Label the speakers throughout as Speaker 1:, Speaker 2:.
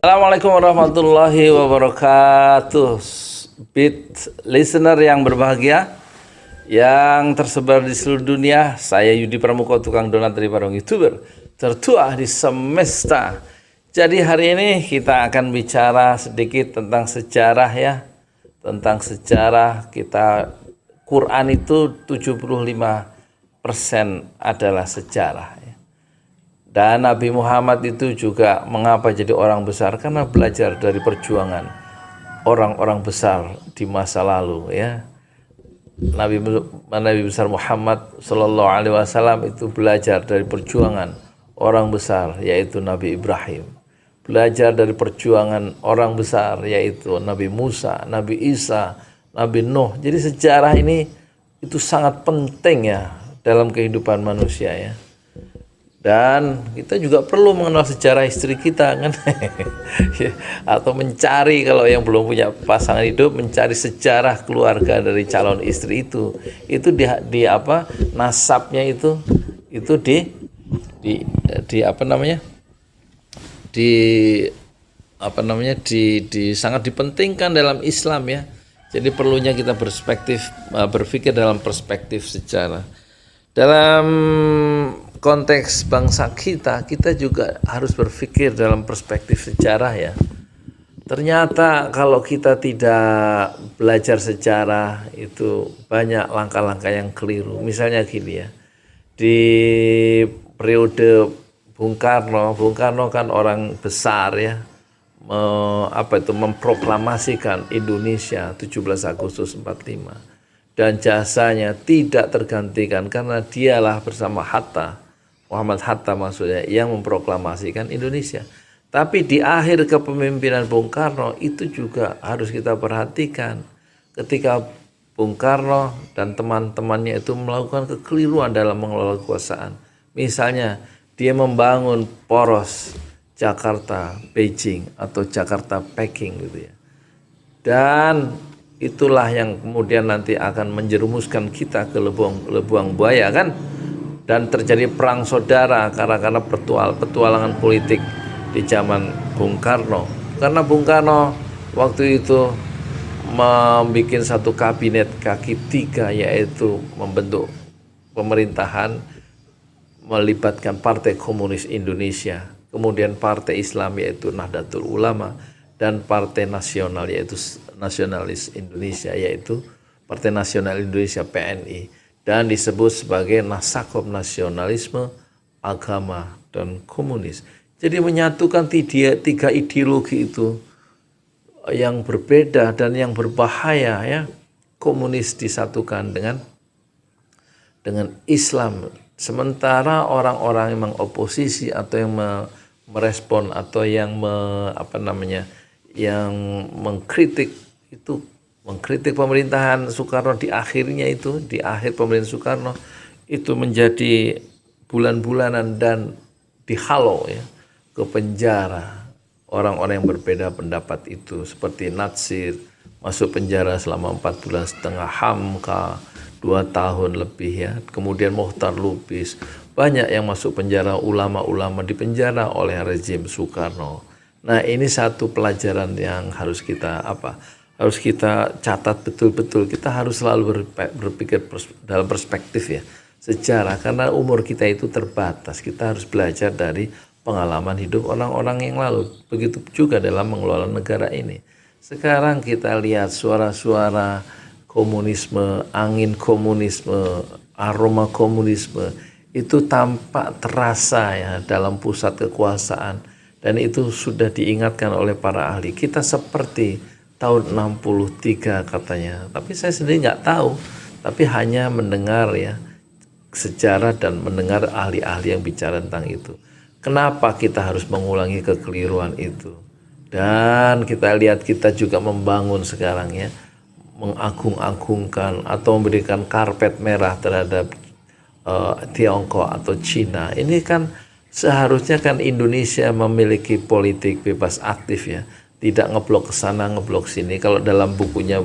Speaker 1: Assalamualaikum warahmatullahi wabarakatuh. Beat listener yang berbahagia, yang tersebar di seluruh dunia. Saya Yudi Pramuko, tukang donat dari Parung, YouTuber tertua di semesta. Jadi hari ini kita akan bicara sedikit tentang sejarah ya. Tentang sejarah kita, Quran itu 75% adalah sejarah ya. Dan Nabi Muhammad itu juga mengapa jadi orang besar, karena belajar dari perjuangan orang-orang besar di masa lalu ya. Nabi besar Muhammad Sallallahu Alaihi Wasallam itu belajar dari perjuangan orang besar, yaitu Nabi Ibrahim. Belajar dari perjuangan orang besar, yaitu Nabi Musa, Nabi Isa, Nabi Nuh. Jadi sejarah ini itu sangat penting ya dalam kehidupan manusia ya. Dan kita juga perlu mengenal sejarah istri kita kan. Atau mencari, kalau yang belum punya pasangan hidup, mencari sejarah keluarga dari calon istri itu di apa, nasabnya itu sangat dipentingkan dalam Islam ya. Jadi perlunya kita berpikir dalam perspektif sejarah. Dalam konteks bangsa kita juga harus berpikir dalam perspektif sejarah ya. Ternyata kalau kita tidak belajar sejarah, itu banyak langkah-langkah yang keliru. Misalnya gini ya, di periode Bung Karno kan orang besar ya, memproklamasikan Indonesia 17 Agustus 45. Dan jasanya tidak tergantikan, karena dialah bersama Muhammad Hatta maksudnya, yang memproklamasikan Indonesia. Tapi di akhir kepemimpinan Bung Karno itu juga harus kita perhatikan, ketika Bung Karno dan teman-temannya itu melakukan kekeliruan dalam mengelola kekuasaan. Misalnya dia membangun poros Jakarta Beijing atau Jakarta Peking gitu ya. Dan itulah yang kemudian nanti akan menjerumuskan kita ke lubang buaya kan. Dan terjadi perang saudara karena petualangan politik di zaman Bung Karno. Karena Bung Karno waktu itu membuat satu kabinet kaki tiga, yaitu membentuk pemerintahan melibatkan Partai Komunis Indonesia, kemudian Partai Islam yaitu Nahdlatul Ulama, dan Partai Nasional yaitu Nasionalis Indonesia yaitu Partai Nasional Indonesia PNI, dan disebut sebagai Nasakom Nasionalisme, Agama, dan Komunis. Jadi menyatukan tiga ideologi itu yang berbeda dan yang berbahaya ya. Komunis disatukan dengan Islam, sementara orang-orang yang mengoposisi atau yang merespon atau yang yang mengkritik pemerintahan Soekarno di akhir pemerintahan Soekarno itu menjadi bulan-bulanan dan dihalau ya, ke penjara orang-orang yang berbeda pendapat itu, seperti Natsir masuk penjara selama 4,5 bulan, Hamka 2 tahun lebih ya, kemudian Mohtar Lubis, banyak yang masuk penjara, ulama-ulama dipenjara oleh rezim Soekarno. Nah, ini satu pelajaran yang harus kita catat betul-betul. Kita harus selalu berpikir dalam perspektif ya sejarah, karena umur kita itu terbatas. Kita harus belajar dari pengalaman hidup orang-orang yang lalu. Begitu juga dalam mengelola negara ini. Sekarang kita lihat suara-suara komunisme, angin komunisme, aroma komunisme itu tampak terasa ya dalam pusat kekuasaan. Dan itu sudah diingatkan oleh para ahli. Kita seperti tahun 63 katanya. Tapi saya sendiri nggak tahu. Tapi hanya mendengar ya sejarah dan mendengar ahli-ahli yang bicara tentang itu. Kenapa kita harus mengulangi kekeliruan itu? Dan kita lihat kita juga membangun sekarang ya, mengagung-agungkan atau memberikan karpet merah terhadap Tiongkok atau Cina. Ini kan seharusnya kan Indonesia memiliki politik bebas aktif ya, tidak ngeblok ke sana ngeblok sini. Kalau dalam bukunya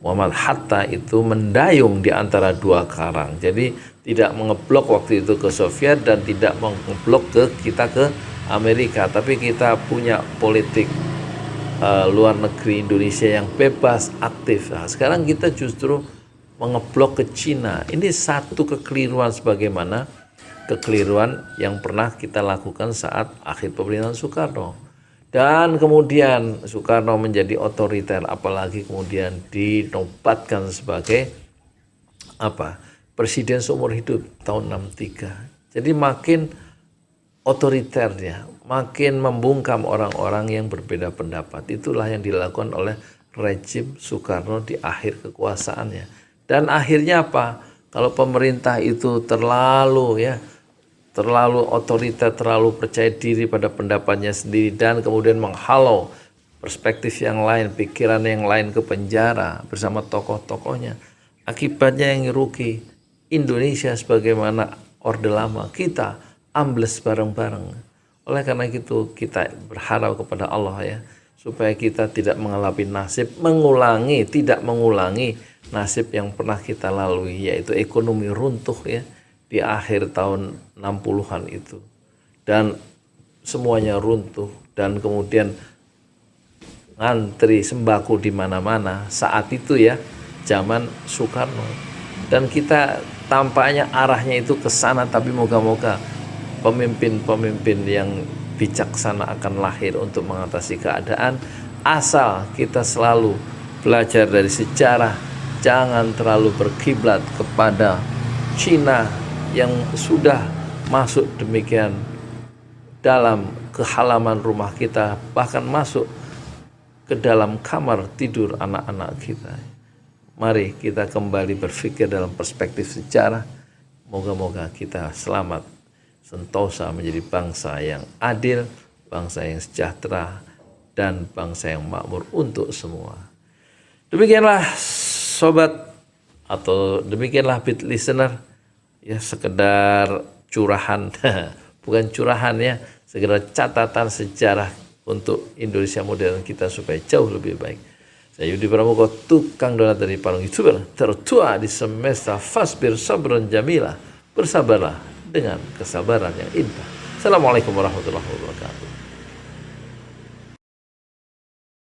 Speaker 1: Muhammad Hatta itu mendayung di antara dua karang. Jadi tidak mengeblok waktu itu ke Soviet dan tidak mengeblok ke Amerika, tapi kita punya politik luar negeri Indonesia yang bebas, aktif. Nah, sekarang kita justru mengeblok ke Cina. Ini satu kekeliruan sebagaimana kekeliruan yang pernah kita lakukan saat akhir pemerintahan Soekarno. Dan kemudian Soekarno menjadi otoriter, apalagi kemudian dinobatkan sebagai presiden seumur hidup tahun 63. Jadi makin otoriternya, makin membungkam orang-orang yang berbeda pendapat. Itulah yang dilakukan oleh rejim Soekarno di akhir kekuasaannya. Dan akhirnya apa? Kalau pemerintah itu terlalu otoriter, terlalu percaya diri pada pendapatnya sendiri dan kemudian menghalau perspektif yang lain, pikiran yang lain ke penjara bersama tokoh-tokohnya. Akibatnya yang rugi Indonesia sebagaimana Orde Lama, kita ambles bareng-bareng. Oleh karena itu kita berharap kepada Allah supaya kita tidak mengalami nasib tidak mengulangi nasib yang pernah kita lalui, yaitu ekonomi runtuh di akhir tahun 60-an itu, dan semuanya runtuh, dan kemudian ngantri sembako di mana-mana saat itu zaman Soekarno. Dan kita tampaknya arahnya itu ke sana, tapi moga-moga pemimpin-pemimpin yang bijaksana akan lahir untuk mengatasi keadaan, asal kita selalu belajar dari sejarah, jangan terlalu berkiblat kepada Cina yang sudah masuk demikian dalam ke halaman rumah kita, bahkan masuk ke dalam kamar tidur anak-anak kita. Mari kita kembali berpikir dalam perspektif sejarah. Moga-moga kita selamat sentosa menjadi bangsa yang adil, bangsa yang sejahtera, dan bangsa yang makmur untuk semua. Demikianlah sobat, atau demikianlah Beat Listener, sekedar curahan, bukan curahan sekedar catatan sejarah untuk Indonesia modern kita supaya jauh lebih baik. Saya Yudi Pramuko, tukang donat dari Parung, YouTuber tertua di semesta. Fasbir sabron jamila, bersabarlah dengan kesabaran yang indah. Assalamualaikum warahmatullahi wabarakatuh.